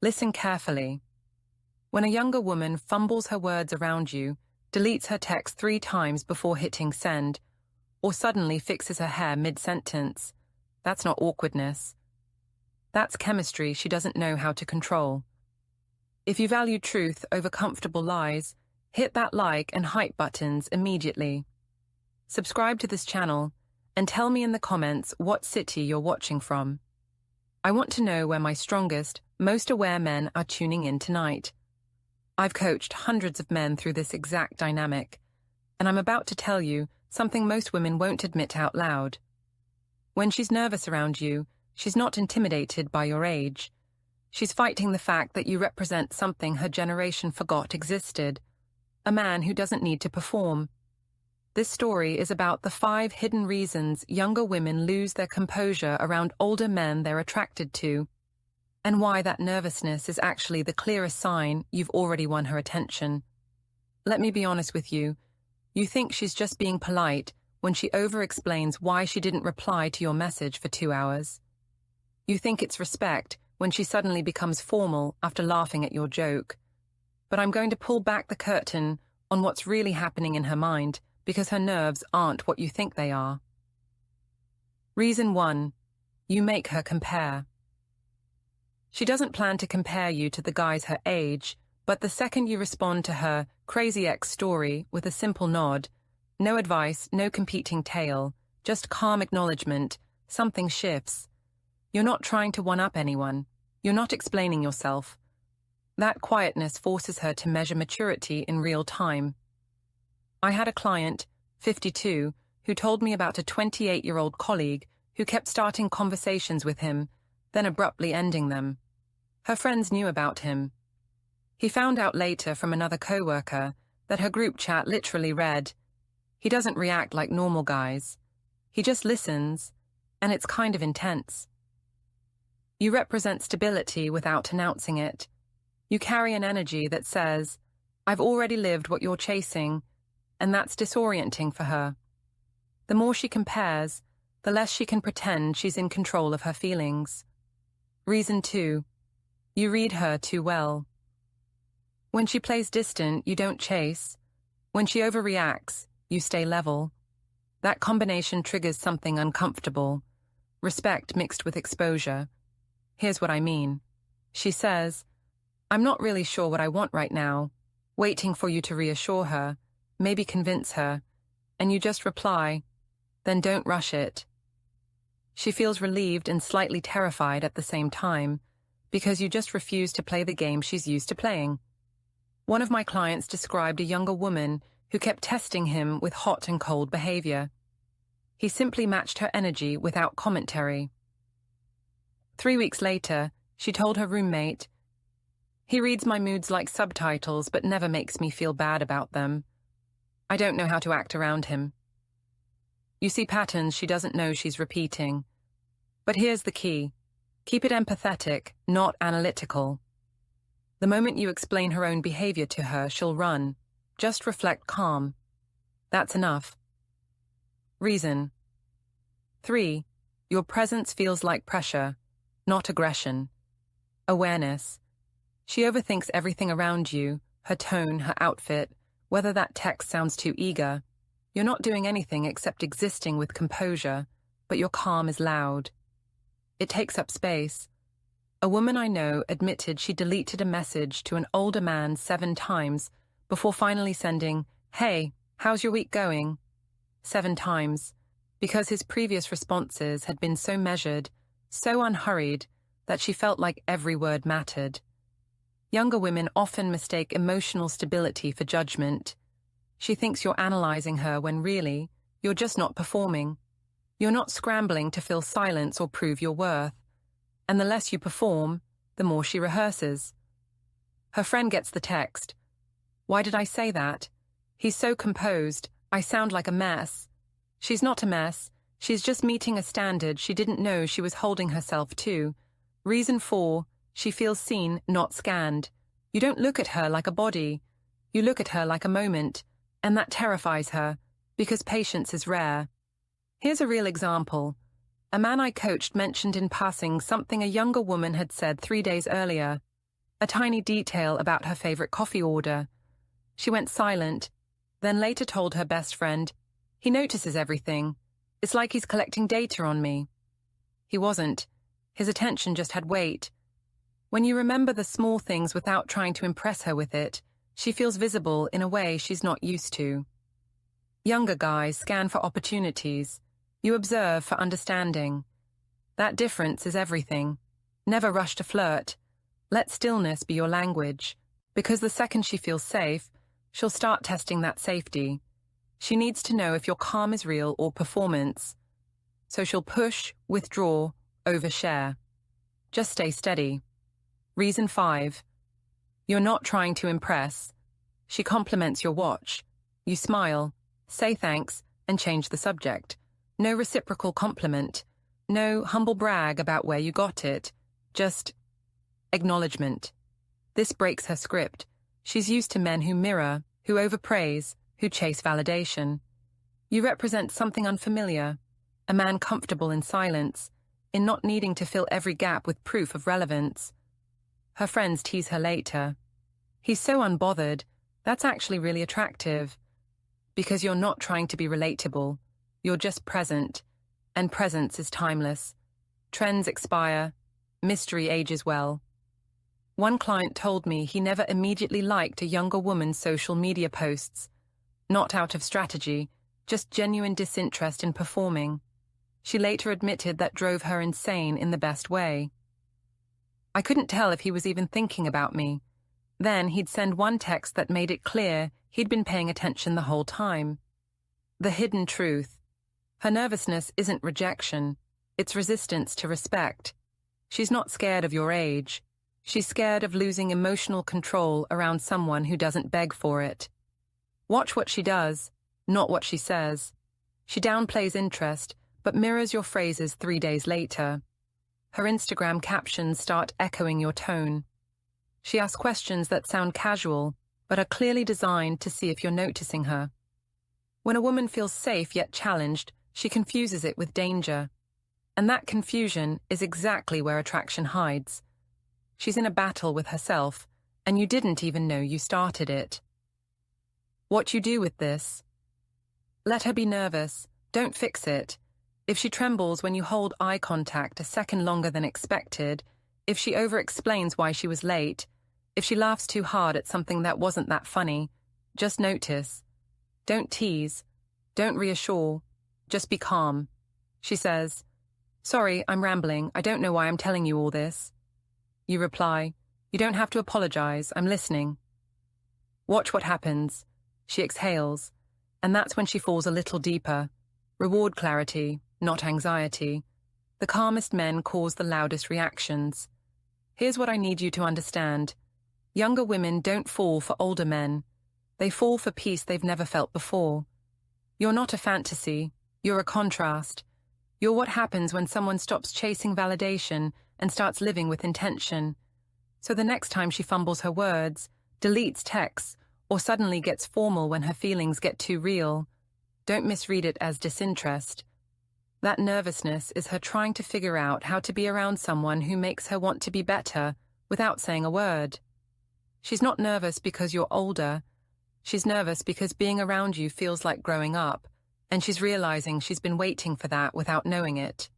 Listen carefully. When a younger woman fumbles her words around you, deletes her text 3 times before hitting send, or suddenly fixes her hair mid-sentence, that's not awkwardness. That's chemistry she doesn't know how to control. If you value truth over comfortable lies, hit that like and hype buttons immediately. Subscribe to this channel and tell me in the comments what city you're watching from. I want to know where my strongest, most aware men are tuning in tonight. I've coached hundreds of men through this exact dynamic, and I'm about to tell you something most women won't admit out loud. When she's nervous around you, she's not intimidated by your age. She's fighting the fact that you represent something her generation forgot existed, a man who doesn't need to perform. This story is about the 5 hidden reasons younger women lose their composure around older men they're attracted to, and why that nervousness is actually the clearest sign you've already won her attention. Let me be honest with you. You think she's just being polite when she over-explains why she didn't reply to your message for 2 hours. You think it's respect when she suddenly becomes formal after laughing at your joke. But I'm going to pull back the curtain on what's really happening in her mind, because her nerves aren't what you think they are. Reason 1. You make her compare. She doesn't plan to compare you to the guys her age, but the second you respond to her crazy ex story with a simple nod, no advice, no competing tale, just calm acknowledgement, something shifts. You're not trying to one-up anyone. You're not explaining yourself. That quietness forces her to measure maturity in real time. I had a client, 52, who told me about a 28-year-old colleague who kept starting conversations with him, then abruptly ending them. Her friends knew about him. He found out later from another coworker that her group chat literally read, "He doesn't react like normal guys. He just listens, and it's kind of intense." You represent stability without announcing it. You carry an energy that says, "I've already lived what you're chasing," and that's disorienting for her. The more she compares, the less she can pretend she's in control of her feelings. Reason 2. You read her too well. When she plays distant, you don't chase. When she overreacts, you stay level. That combination triggers something uncomfortable. Respect mixed with exposure. Here's what I mean. She says, "I'm not really sure what I want right now," waiting for you to reassure her, maybe convince her, and you just reply, "Then don't rush it." She feels relieved and slightly terrified at the same time, because you just refuse to play the game she's used to playing. One of my clients described a younger woman who kept testing him with hot and cold behavior. He simply matched her energy without commentary. 3 weeks later, she told her roommate, "He reads my moods like subtitles but never makes me feel bad about them. I don't know how to act around him." You see patterns she doesn't know she's repeating. But here's the key. Keep it empathetic, not analytical. The moment you explain her own behavior to her, she'll run. Just reflect calm. That's enough. Reason 3. Your presence feels like pressure, not aggression. Awareness. She overthinks everything around you, her tone, her outfit, whether that text sounds too eager. You're not doing anything except existing with composure, but your calm is loud. It takes up space. A woman I know admitted she deleted a message to an older man 7 times before finally sending, "Hey, how's your week going?" 7 times, because his previous responses had been so measured, so unhurried, that she felt like every word mattered. Younger women often mistake emotional stability for judgment. She thinks you're analyzing her when really, you're just not performing. You're not scrambling to fill silence or prove your worth. And the less you perform, the more she rehearses. Her friend gets the text. "Why did I say that? He's so composed, I sound like a mess." She's not a mess. She's just meeting a standard she didn't know she was holding herself to. Reason 4, she feels seen, not scanned. You don't look at her like a body. You look at her like a moment, and that terrifies her, because patience is rare. Here's a real example. A man I coached mentioned in passing something a younger woman had said 3 days earlier. A tiny detail about her favorite coffee order. She went silent, then later told her best friend, "He notices everything. It's like he's collecting data on me." He wasn't. His attention just had weight. When you remember the small things without trying to impress her with it, she feels visible in a way she's not used to. Younger guys scan for opportunities. You observe for understanding. That difference is everything. Never rush to flirt. Let stillness be your language, because the second she feels safe, she'll start testing that safety. She needs to know if your calm is real or performance. So she'll push, withdraw, overshare. Just stay steady. Reason 5. You're not trying to impress. She compliments your watch. You smile, say thanks, and change the subject. No reciprocal compliment. No humble brag about where you got it. Just acknowledgement. This breaks her script. She's used to men who mirror, who overpraise, who chase validation. You represent something unfamiliar, a man comfortable in silence, in not needing to fill every gap with proof of relevance. Her friends tease her later. "He's so unbothered. That's actually really attractive." Because you're not trying to be relatable. You're just present, and presence is timeless. Trends expire. Mystery ages well. One client told me he never immediately liked a younger woman's social media posts. Not out of strategy, just genuine disinterest in performing. She later admitted that drove her insane in the best way. I couldn't tell if he was even thinking about me. Then he'd send one text that made it clear he'd been paying attention the whole time. The hidden truth. Her nervousness isn't rejection. It's resistance to respect. She's not scared of your age. She's scared of losing emotional control around someone who doesn't beg for it. Watch what she does, not what she says. She downplays interest, but mirrors your phrases 3 days later. Her Instagram captions start echoing your tone. She asks questions that sound casual, but are clearly designed to see if you're noticing her. When a woman feels safe yet challenged, she confuses it with danger. And that confusion is exactly where attraction hides. She's in a battle with herself, and you didn't even know you started it. What you do with this? Let her be nervous. Don't fix it. If she trembles when you hold eye contact a second longer than expected, if she over-explains why she was late, if she laughs too hard at something that wasn't that funny, just notice. Don't tease. Don't reassure. Just be calm. She says, "Sorry, I'm rambling. I don't know why I'm telling you all this." You reply, "You don't have to apologize. I'm listening." Watch what happens. She exhales, and that's when she falls a little deeper. Reward clarity, not anxiety. The calmest men cause the loudest reactions. Here's what I need you to understand. Younger women don't fall for older men. They fall for peace they've never felt before. You're not a fantasy. You're a contrast. You're what happens when someone stops chasing validation and starts living with intention. So the next time she fumbles her words, deletes texts, or suddenly gets formal when her feelings get too real, don't misread it as disinterest. That nervousness is her trying to figure out how to be around someone who makes her want to be better without saying a word. She's not nervous because you're older. She's nervous because being around you feels like growing up, and she's realizing she's been waiting for that without knowing it.